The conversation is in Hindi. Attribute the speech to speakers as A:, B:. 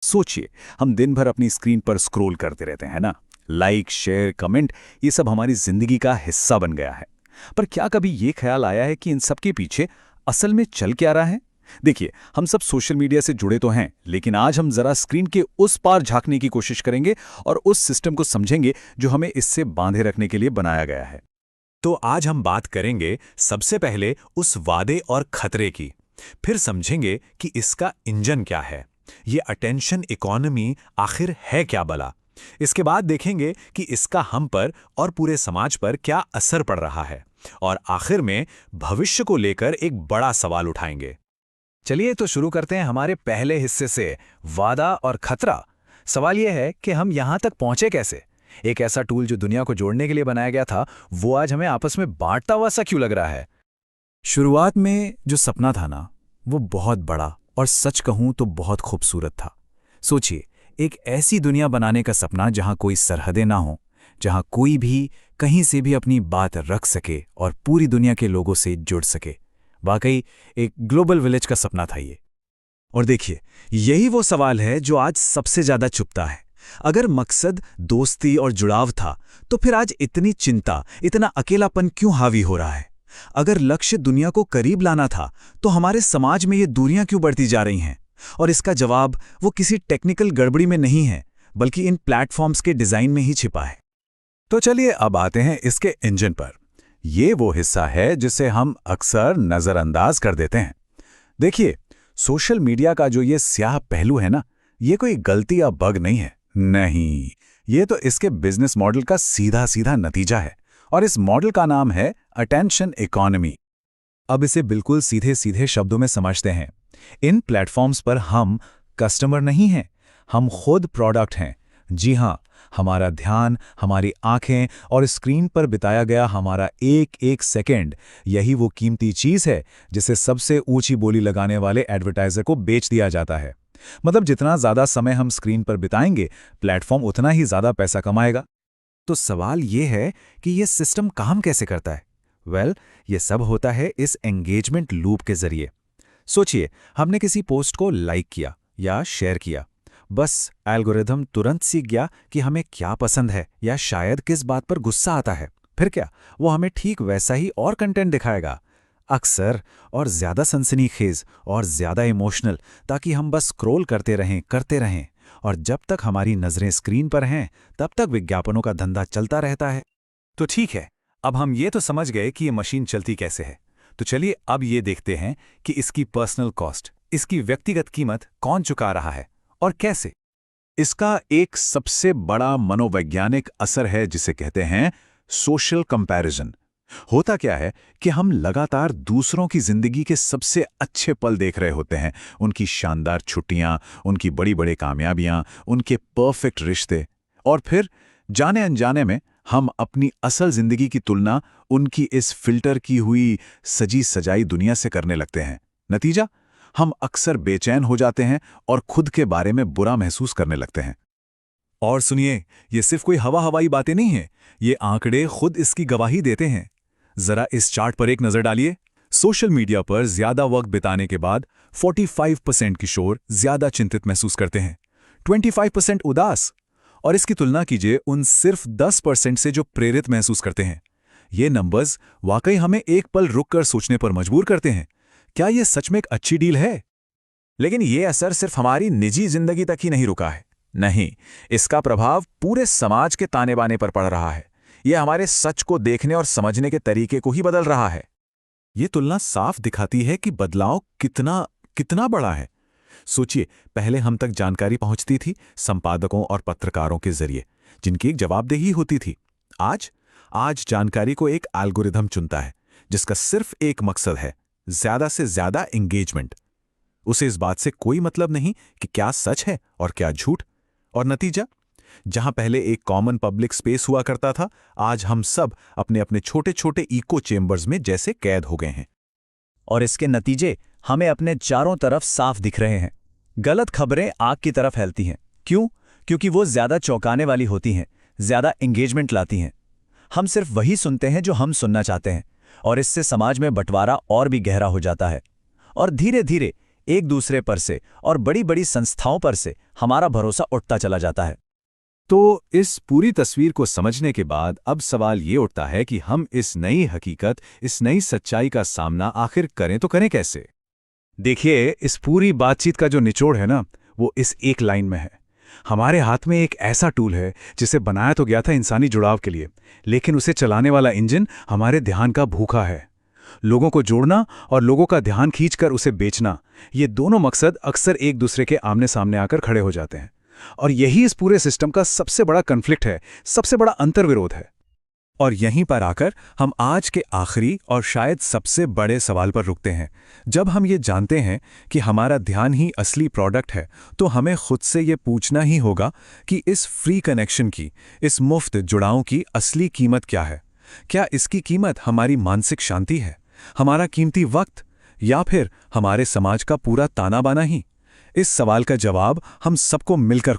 A: सोचिए, हम दिन भर अपनी स्क्रीन पर स्क्रॉल करते रहते हैं ना। लाइक, शेयर, कमेंट, ये सब हमारी जिंदगी का हिस्सा बन गया है। पर क्या कभी ये ख्याल आया है कि इन सब के पीछे असल में चल क्या रहा है? देखिए, हम सब सोशल मीडिया से जुड़े तो हैं, लेकिन आज हम जरा स्क्रीन के उस पार झांकने की कोशिश करेंगे और उस सिस्टम को समझेंगे जो हमें इससे बांधे रखने के लिए बनाया गया है।
B: तो आज हम बात करेंगे सबसे पहले उस वादे और खतरे की। फिर समझेंगे कि इसका इंजन क्या है, ये अटेंशन इकोनॉमी आखिर है क्या भला। इसके बाद देखेंगे कि इसका हम पर और पूरे समाज पर क्या असर पड़ रहा है, और आखिर में भविष्य को लेकर एक बड़ा सवाल उठाएंगे।
C: चलिए तो शुरू करते हैं हमारे पहले हिस्से से, वादा और खतरा। सवाल यह है कि हम यहाँ तक पहुँचे कैसे। एक ऐसा टूल जो दुनिया को जोड़ने के लिए बनाया गया था, वो आज हमें आपस में बांटता हुआ सा क्यों लग रहा है।
A: शुरुआत में जो सपना था ना, वो बहुत बड़ा और सच कहूं तो बहुत खूबसूरत था। सोचिए, एक ऐसी दुनिया बनाने का सपना जहां कोई सरहदें ना हो, जहां कोई भी कहीं से भी अपनी बात रख सके और पूरी दुनिया के लोगों से जुड़ सके। वाकई एक ग्लोबल विलेज का सपना था ये।
B: और देखिए, यही वो सवाल है जो आज सबसे ज्यादा चुभता है। अगर मकसद दोस्ती और जुड़ाव था, तो फिर आज इतनी चिंता, इतना अकेलापन क्यों हावी हो रहा है? अगर लक्ष्य दुनिया को करीब लाना था, तो हमारे समाज में ये दूरियां क्यों बढ़ती जा रही हैं? और इसका जवाब वो किसी टेक्निकल गड़बड़ी में नहीं है, बल्कि इन प्लेटफॉर्म्स के डिजाइन में ही छिपा है।
A: तो चलिए अब आते हैं इसके इंजन पर। ये वो हिस्सा है जिसे हम अक्सर नज़रअंदाज कर देते हैं। देखिए, सोशल मीडिया का जो ये स्याह पहलू है ना, ये कोई गलती या बग नहीं है। नहीं, ये तो इसके बिजनेस मॉडल का सीधा सीधा नतीजा है, और इस मॉडल का नाम है अटेंशन इकोनॉमी।
C: अब इसे बिल्कुल सीधे सीधे शब्दों में समझते हैं। इन प्लेटफॉर्म्स पर हम कस्टमर नहीं हैं, हम खुद प्रोडक्ट हैं। जी हाँ, हमारा ध्यान, हमारी आंखें और स्क्रीन पर बिताया गया हमारा एक एक सेकंड, यही वो कीमती चीज़ है जिसे सबसे ऊंची बोली लगाने वाले एडवर्टाइजर को बेच दिया जाता है। मतलब जितना ज़्यादा समय हम स्क्रीन पर बिताएंगे, प्लेटफॉर्म उतना ही ज़्यादा पैसा कमाएगा।
B: तो सवाल ये है कि ये सिस्टम काम कैसे करता है? ये सब होता है इस एंगेजमेंट लूप के जरिए। सोचिए, हमने किसी पोस्ट को लाइक किया या शेयर किया, बस एल्गोरिथम तुरंत सीख गया कि हमें क्या पसंद है या शायद किस बात पर गुस्सा आता है। फिर क्या, वो हमें ठीक वैसा ही और कंटेंट दिखाएगा, अक्सर और ज्यादा सनसनीखेज और ज्यादा इमोशनल, ताकि हम बस स्क्रॉल करते रहें। और जब तक हमारी नजरें स्क्रीन पर हैं, तब तक विज्ञापनों का धंधा चलता रहता है।
C: तो ठीक है, अब हम ये तो समझ गए कि ये मशीन चलती कैसे है। तो चलिए अब ये देखते हैं कि इसकी पर्सनल कॉस्ट, इसकी व्यक्तिगत कीमत कौन चुका रहा है और कैसे।
A: इसका एक सबसे बड़ा मनोवैज्ञानिक असर है जिसे कहते हैं सोशल कंपैरिजन। होता क्या है कि हम लगातार दूसरों की जिंदगी के सबसे अच्छे पल देख रहे होते हैं, उनकी शानदार छुट्टियां, उनकी बड़ी बड़ी कामयाबियां, उनके परफेक्ट रिश्ते, और फिर जाने अनजाने में हम अपनी असल जिंदगी की तुलना उनकी इस फिल्टर की हुई सजी सजाई दुनिया से करने लगते हैं। नतीजा, हम अक्सर बेचैन हो जाते हैं और खुद के बारे में बुरा महसूस करने लगते हैं।
C: और सुनिए, ये सिर्फ कोई हवाई बातें नहीं है, ये आंकड़े खुद इसकी गवाही देते हैं। जरा इस चार्ट पर एक नजर डालिए। सोशल मीडिया पर ज्यादा वक्त बिताने के बाद 45% किशोर ज्यादा चिंतित महसूस करते हैं, 25% उदास, और इसकी तुलना कीजिए उन सिर्फ 10% से जो प्रेरित महसूस करते हैं। ये नंबर्स वाकई हमें एक पल रुककर सोचने पर मजबूर करते हैं, क्या ये सच में एक अच्छी डील है?
B: लेकिन ये असर सिर्फ हमारी निजी जिंदगी तक ही नहीं रुका है। नहीं, इसका प्रभाव पूरे समाज के ताने बाने पर पड़ रहा है। यह हमारे सच को देखने और समझने के तरीके को ही बदल रहा है।
C: ये तुलना साफ दिखाती है कि बदलाव कितना कितना बड़ा है। सोचिए, पहले हम तक जानकारी पहुंचती थी संपादकों और पत्रकारों के जरिए, जिनकी एक जवाबदेही होती थी। आज जानकारी को एक एल्गोरिथम चुनता है, जिसका सिर्फ एक मकसद है, ज्यादा से ज्यादा एंगेजमेंट। उसे इस बात से कोई मतलब नहीं कि क्या सच है और क्या झूठ। और नतीजा, जहां पहले एक कॉमन पब्लिक स्पेस हुआ करता था, आज हम सब अपने अपने छोटे छोटे इको चेम्बर्स में जैसे कैद हो गए हैं।
D: और इसके नतीजे हमें अपने चारों तरफ साफ दिख रहे हैं। गलत खबरें आग की तरफ फैलती हैं। क्यों? क्योंकि वो ज्यादा चौंकाने वाली होती हैं, ज्यादा एंगेजमेंट लाती हैं। हम सिर्फ वही सुनते हैं जो हम सुनना चाहते हैं, और इससे समाज में बंटवारा और भी गहरा हो जाता है। और धीरे धीरे एक दूसरे पर से और बड़ी बड़ी संस्थाओं पर से हमारा भरोसा उठता चला जाता है।
B: तो इस पूरी तस्वीर को समझने के बाद अब सवाल ये उठता है कि हम इस नई हकीकत, इस नई सच्चाई का सामना आखिर करें तो करें कैसे?
A: देखिए, इस पूरी बातचीत का जो निचोड़ है ना, वो इस एक लाइन में है। हमारे हाथ में एक ऐसा टूल है जिसे बनाया तो गया था इंसानी जुड़ाव के लिए, लेकिन उसे चलाने वाला इंजन हमारे ध्यान का भूखा है। लोगों को जोड़ना और लोगों का ध्यान खींचकर उसे बेचना, ये दोनों मकसद अक्सर एक दूसरे के आमने सामने आकर खड़े हो जाते हैं। और यही इस पूरे सिस्टम का सबसे बड़ा कन्फ्लिक्ट है, सबसे बड़ा अंतर्विरोध है।
B: और यहीं पर आकर हम आज के आखिरी और शायद सबसे बड़े सवाल पर रुकते हैं। जब हम ये जानते हैं कि हमारा ध्यान ही असली प्रोडक्ट है, तो हमें खुद से ये पूछना ही होगा कि इस फ्री कनेक्शन की, इस मुफ्त जुड़ाव की असली कीमत क्या है? क्या इसकी कीमत हमारी मानसिक शांति है, हमारा कीमती वक्त, या फिर हमारे समाज का पूरा ताना बाना ही? इस सवाल का जवाब हम सबको मिलकर